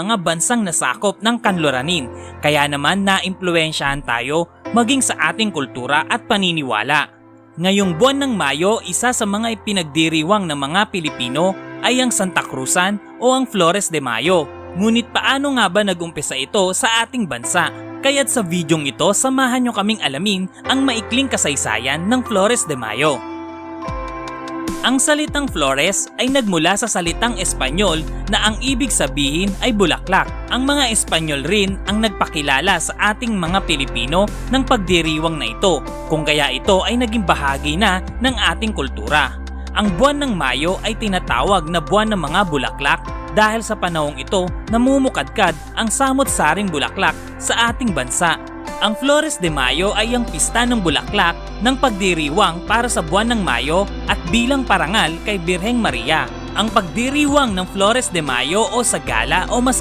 mga bansang nasakop ng kanluranin, kaya naman naimpluwensyahan tayo maging sa ating kultura at paniniwala. Ngayong buwan ng Mayo, isa sa mga ipinagdiriwang ng mga Pilipino ay ang Santa Cruzan o ang Flores de Mayo. Ngunit paano nga ba nag-umpisa ito sa ating bansa? Kaya't sa videong ito, samahan nyo kaming alamin ang maikling kasaysayan ng Flores de Mayo. Ang salitang Flores ay nagmula sa salitang Espanyol na ang ibig sabihin ay bulaklak. Ang mga Espanyol rin ang nagpakilala sa ating mga Pilipino ng pagdiriwang na ito, kung kaya ito ay naging bahagi na ng ating kultura. Ang buwan ng Mayo ay tinatawag na buwan ng mga bulaklak dahil sa panahong ito namumukadkad ang samot-saring bulaklak sa ating bansa. Ang Flores de Mayo ay ang pista ng bulaklak ng pagdiriwang para sa buwan ng Mayo at bilang parangal kay Birheng Maria. Ang pagdiriwang ng Flores de Mayo o sa gala o mas